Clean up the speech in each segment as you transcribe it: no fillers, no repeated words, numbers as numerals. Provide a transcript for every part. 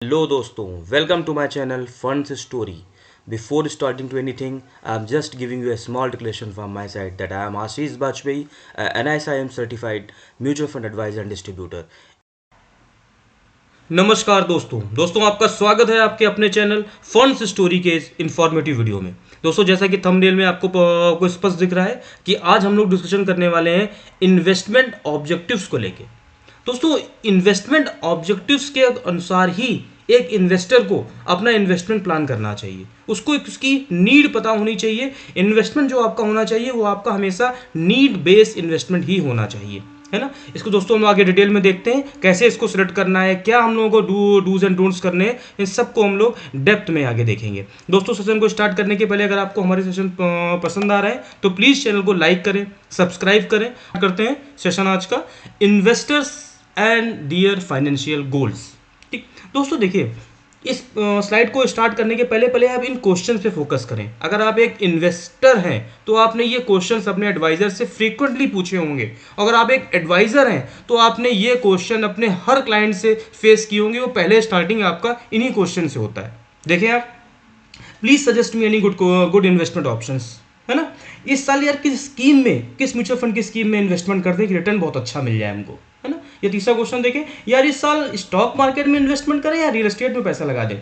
Hello दोस्तों, welcome to my channel Funds Story. Before starting to anything, I'm just giving you a small declaration from my side that I am Ashish Bajpayee, an NISIM certified mutual fund advisor and distributor. नमस्कार दोस्तों आपका स्वागत है आपके अपने channel funds story के इस informative video में। दोस्तों जैसा कि थंबनेल में आपको स्पष्ट दिख रहा है कि आज हम लोग डिस्कशन करने वाले हैं इन्वेस्टमेंट ऑब्जेक्टिव्स को लेके। दोस्तों इन्वेस्टमेंट ऑब्जेक्टिव्स के अनुसार ही एक इन्वेस्टर को अपना इन्वेस्टमेंट प्लान करना चाहिए, उसको उसकी नीड पता होनी चाहिए। इन्वेस्टमेंट जो आपका होना चाहिए वो आपका हमेशा नीड बेस्ड इन्वेस्टमेंट ही होना चाहिए, है ना। इसको दोस्तों हम आगे डिटेल में देखते हैं कैसे इसको सिलेक्ट करना है, क्या हम लोगों को डूज एंड डोंट्स करने हैं, इन सबको हम लोग डेप्थ में आगे देखेंगे। दोस्तों सेशन को स्टार्ट करने के पहले अगर आपको हमारे सेशन पसंद आ रहा है तो प्लीज़ चैनल को लाइक करें, सब्सक्राइब करें। करते हैं सेशन आज का, investors and dear financial goals. ठीक दोस्तों देखिए, इस स्लाइड को स्टार्ट करने के पहले पहले आप इन क्वेश्चंस पे फोकस करें। अगर आप एक इन्वेस्टर हैं तो आपने ये क्वेश्चंस अपने एडवाइजर से फ्रीक्वेंटली पूछे होंगे। अगर आप एक एडवाइजर हैं तो आपने ये क्वेश्चन अपने हर क्लाइंट से फेस किए होंगे। वो पहले स्टार्टिंग आपका इन्हीं क्वेश्चन से होता है। देखें आप, please suggest me any good investment options, है ना। इस साल यार किस स्कीम में, किस म्यूचुअल फंड की स्कीम में इन्वेस्टमेंट कर दें कि रिटर्न बहुत अच्छा मिल जाए हमको, है ना। ये तीसरा क्वेश्चन देखें, यार इस साल स्टॉक मार्केट में इन्वेस्टमेंट करें या रियल एस्टेट में पैसा लगा दें।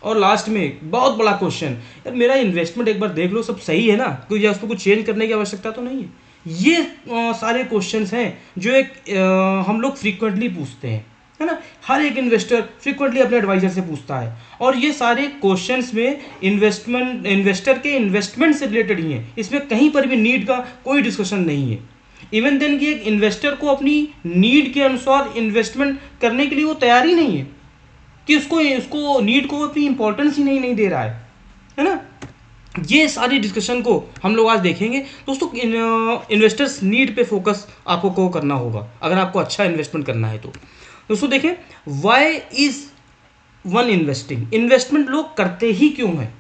और लास्ट में बहुत बड़ा क्वेश्चन, यार मेरा इन्वेस्टमेंट एक बार देख लो सब सही है ना, कोई या उसको कुछ चेंज करने की आवश्यकता तो नहीं है। ये सारे क्वेश्चंस हैं जो एक हम लोग फ्रीक्वेंटली पूछते हैं, है ना। हर एक इन्वेस्टर फ्रीक्वेंटली अपने एडवाइजर से पूछता है और ये सारे क्वेश्चंस में इन्वेस्टर के इन्वेस्टमेंट से रिलेटेड ही हैं। इसमें कहीं पर भी नीड का कोई डिस्कशन नहीं है। इवन देन कि एक इन्वेस्टर को अपनी नीड के अनुसार इन्वेस्टमेंट करने के लिए वो तैयार ही नहीं है, कि उसको नीड को अपनी इंपॉर्टेंस ही नहीं दे रहा है ना। ये सारी डिस्कशन को हम लोग आज देखेंगे। दोस्तों इन्वेस्टर्स नीड पे फोकस आपको को करना होगा अगर आपको अच्छा इन्वेस्टमेंट करना है तो। दोस्तों देखें, why is one investing, investment लोग करते ही क्यों है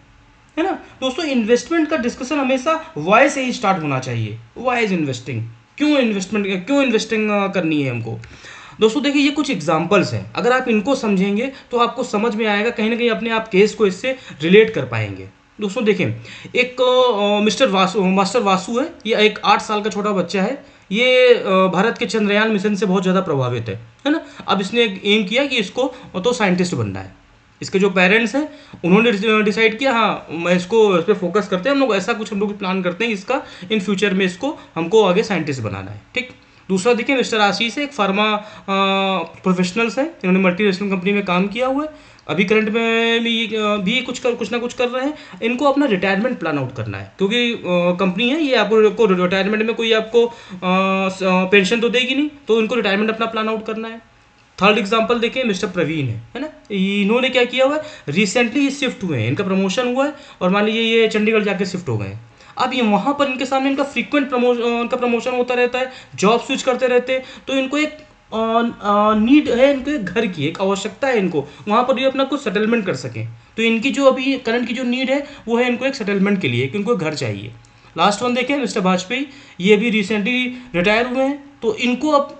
ना। दोस्तों इन्वेस्टमेंट का डिस्कशन हमेशा वाई से ही स्टार्ट होना चाहिए। वाई इज इन्वेस्टिंग, क्यों इन्वेस्टिंग करनी है हमको। दोस्तों देखिए, ये कुछ एग्जांपल्स हैं, अगर आप इनको समझेंगे तो आपको समझ में आएगा, कहीं ना कहीं अपने आप केस को इससे रिलेट कर पाएंगे। दोस्तों देखें, एक मास्टर वासु है, ये एक 8 साल का छोटा बच्चा है। ये भारत के चंद्रयान मिशन से बहुत ज़्यादा प्रभावित है ना। अब इसने एम किया कि इसको तो साइंटिस्ट बनना है। इसके जो पेरेंट्स हैं उन्होंने डिसाइड किया, हाँ मैं इसको इस पर फोकस करते हैं, हम लोग ऐसा कुछ हम लोग प्लान करते हैं इसका इन फ्यूचर में इसको हमको आगे साइंटिस्ट बनाना है। ठीक, दूसरा देखिए, मिस्टर आशीष है, एक फार्मा प्रोफेशनल्स हैं, इन्होंने मल्टीनेशनल कंपनी में काम किया हुआ है। अभी करंट में भी कुछ ना कुछ कर रहे हैं। इनको अपना रिटायरमेंट प्लान आउट करना है, क्योंकि कंपनी है ये आपको रिटायरमेंट में कोई आपको पेंशन तो देगी नहीं, तो इनको रिटायरमेंट अपना प्लान आउट करना है। थर्ड एग्जांपल देखिए, मिस्टर प्रवीण है ना। इन्होंने क्या किया हुआ है, रिसेंटली शिफ्ट हुए हैं, इनका प्रमोशन हुआ है और मान लीजिए ये चंडीगढ़ जाके शिफ्ट हो गए हैं। अब ये वहाँ पर इनके सामने इनका फ्रीक्वेंट प्रमोशन होता रहता है, जॉब स्विच करते रहते हैं, तो इनको एक नीड है, इनको एक घर की एक आवश्यकता है, इनको वहाँ पर ये अपना कुछ सेटलमेंट कर सकें। तो इनकी जो अभी करंट की जो नीड है वो है इनको एक सेटलमेंट के लिए, कि इनको एक घर चाहिए। लास्ट वन देखें, मिस्टर वाजपेयी, ये भी रिसेंटली रिटायर हुए हैं, तो इनको अब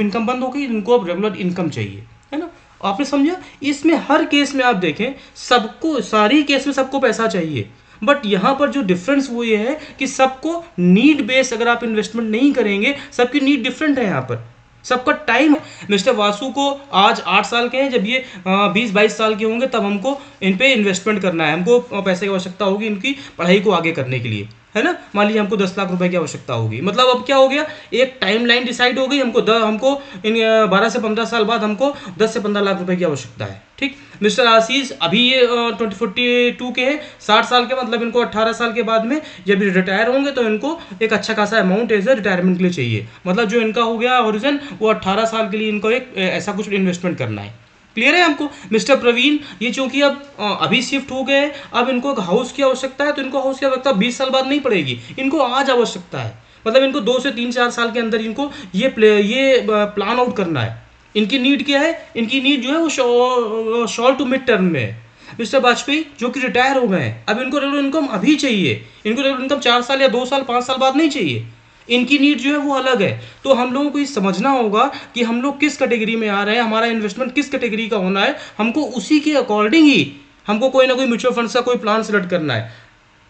इनकम बंद हो गई, इनको अब रेगुलर इनकम चाहिए, है ना। आपने समझा, इसमें हर केस में आप देखें, सबको सारी केस में सबको पैसा चाहिए, बट यहाँ पर जो डिफरेंस वो ये है कि सबको नीड बेस्ड अगर आप इन्वेस्टमेंट नहीं करेंगे, सबकी नीड डिफरेंट है यहाँ पर, सबका टाइम। मिस्टर वासु को आज 8 साल के हैं, जब ये 20-22 साल के होंगे तब हमको इन पे इन्वेस्टमेंट करना है, हमको पैसे की आवश्यकता होगी इनकी पढ़ाई को आगे करने के लिए, है ना। मान लीजिए हमको 10 लाख रुपए की आवश्यकता होगी, मतलब अब क्या हो गया, एक टाइम लाइन डिसाइड हो गई, हमको इन 12 से 15 साल बाद हमको 10 से 15 लाख रुपए की आवश्यकता है। ठीक, मिस्टर आशीष अभी ये 42 के हैं, 60 साल के, मतलब इनको 18 साल के बाद में जब रिटायर होंगे तो इनको एक अच्छा खासा अमाउंट एज ए रिटायरमेंट के लिए चाहिए। मतलब जो इनका हो गया ओरिजिन, वो 18 साल के लिए इनको एक ऐसा कुछ इन्वेस्टमेंट करना है। क्लियर है हमको। मिस्टर प्रवीण, ये चूंकि अब अभी शिफ्ट हो गए, अब इनको एक हाउस की आवश्यकता है, तो इनको हाउस की आवश्यकता 20 साल बाद नहीं पड़ेगी, इनको आज आवश्यकता है। मतलब इनको 2 से 3-4 साल के अंदर इनको ये प्लान आउट करना है। इनकी नीड क्या है, इनकी नीड जो है वो शॉर्ट टू मिड टर्म में है। मिस्टर वाजपेयी जो कि रिटायर हो गए हैं, अब इनको रेगुलर इनकम अभी चाहिए, इनको रेगुलर इनकम 4 साल या 2 साल 5 साल बाद नहीं चाहिए। इनकी नीड जो है वो अलग है। तो हम लोगों को ये समझना होगा कि हम लोग किस कैटेगरी में आ रहे हैं, हमारा इन्वेस्टमेंट किस कैटेगरी का होना है, हमको उसी के अकॉर्डिंग ही हमको कोई ना कोई म्यूचुअल फंड का कोई प्लान सेलेक्ट करना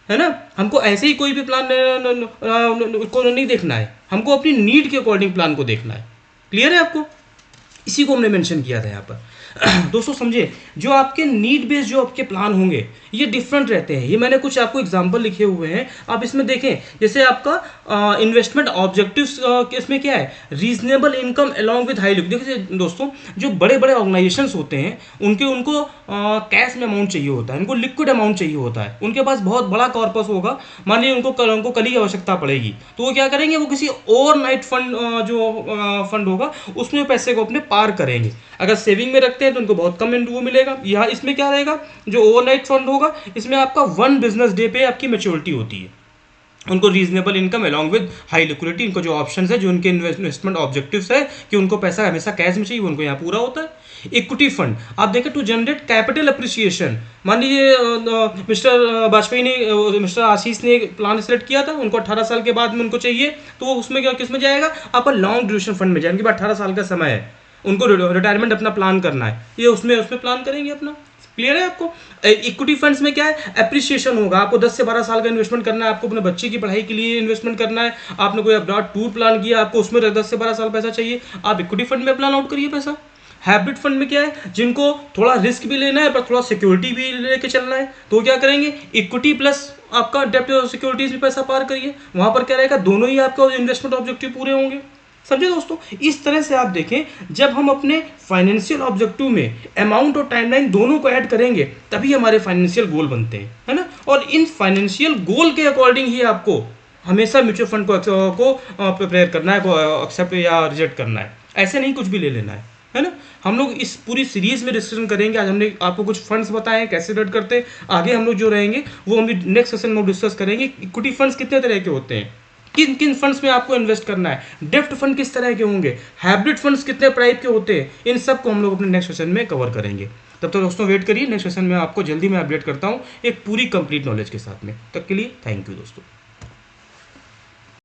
है ना। हमको ऐसे ही कोई भी प्लान को नहीं देखना है, हमको अपनी नीड के अकॉर्डिंग प्लान को देखना है। क्लियर है आपको? इसी को हमने मेंशन किया था यहाँ पर। दोस्तों समझे, जो आपके नीड बेस्ड जो आपके प्लान होंगे ये डिफरेंट रहते हैं। ये मैंने कुछ आपको एग्जांपल लिखे हुए हैं, आप इसमें देखें। जैसे आपका इन्वेस्टमेंट ऑब्जेक्टिव्स इसमें क्या है, reasonable income along with high liquidity. देखिए दोस्तों, जो बड़े बड़े ऑर्गेनाइजेशंस होते हैं उनको कैश में अमाउंट चाहिए होता है, उनको लिक्विड अमाउंट चाहिए होता है, उनके पास बहुत बड़ा कॉर्पस होगा। मान लीजिए उनको कल ही आवश्यकता पड़ेगी, तो वो क्या करेंगे, वो किसी ओवरनाइट फंड जो फंड होगा उसमें पैसे को अपने पार करेंगे। अगर सेविंग में रखते हैं तो उनको बहुत कम वो मिलेगा। यहाँ इसमें क्या रहेगा, जो ओवरनाइट फंड होगा इसमें आपका 1 बिजनेस डे पे आपकी मैच्योरिटी होती है। उनको reasonable income along with high liquidity, इनको जो ऑप्शन है, जो उनके इन्वेस्टमेंट ऑब्जेक्टिव्स है कि उनको पैसा हमेशा कैश में चाहिए, उनको यहाँ पूरा होता है। इक्विटी फंड आप देखें, टू जनरेट कैपिटल अप्रिसिएशन। मान लीजिए मिस्टर वाजपेयी ने, मिस्टर आशीष ने एक प्लान सेलेक्ट किया था, उनको 18 साल के बाद में उनको चाहिए, तो वो उसमें क्या, किस में जाएगा, आपका लॉन्ग ड्यूरेशन फंड में जाएंगे। 18 साल का समय है, उनको रिटायरमेंट अपना प्लान करना है, ये उसमें प्लान करेंगे अपना। क्लियर है आपको? इक्विटी फंड्स में क्या है, एप्रिसिएशन होगा। आपको 10 से 12 साल का इन्वेस्टमेंट करना है, आपको अपने बच्चे की पढ़ाई के लिए इन्वेस्टमेंट करना है, आपने कोई अब्रॉड टूर प्लान किया, आपको उसमें 10 से 12 साल पैसा चाहिए, आप इक्विटी फंड में प्लान आउट करिए पैसा। हाइब्रिड फंड में क्या है, जिनको थोड़ा रिस्क भी लेना है पर थोड़ा सिक्योरिटी भी लेके चलना है, तो क्या करेंगे, इक्विटी प्लस आपका डेप्ट सिक्योरिटीज भी पैसा पार करिए। वहां पर क्या रहेगा, दोनों ही आपका इन्वेस्टमेंट ऑब्जेक्टिव पूरे होंगे। समझे दोस्तों? इस तरह से आप देखें, जब हम अपने फाइनेंशियल ऑब्जेक्टिव में अमाउंट और टाइमलाइन दोनों को ऐड करेंगे तभी हमारे फाइनेंशियल गोल बनते हैं, है ना। और इन फाइनेंशियल गोल के अकॉर्डिंग ही आपको हमेशा म्यूचुअल फंड को प्रिपेयर करना है, को एक्सेप्ट या रिजेक्ट करना है। ऐसे नहीं कुछ भी ले लेना है ना। हम लोग इस पूरी सीरीज में डिस्कशन करेंगे। आज हमने आपको कुछ फंड्स बताए हैं कैसे रेड करते हैं, आगे हम लोग जो रहेंगे वो हम नेक्स्ट सेशन में डिस्कस करेंगे। इक्विटी फंड्स कितने तरह के होते हैं, किन किन फंड्स में आपको इन्वेस्ट करना है, डेप्ट फंड किस तरह के होंगे, हाइब्रिड फंड्स कितने टाइप के होते हैं, इन सब को हम लोग अपने नेक्स्ट सेशन में कवर करेंगे। तब तक दोस्तों वेट करिए, नेक्स्ट सेशन में आपको जल्दी मैं अपडेट करता हूँ एक पूरी कंप्लीट नॉलेज के साथ में। तब के लिए थैंक यू दोस्तों।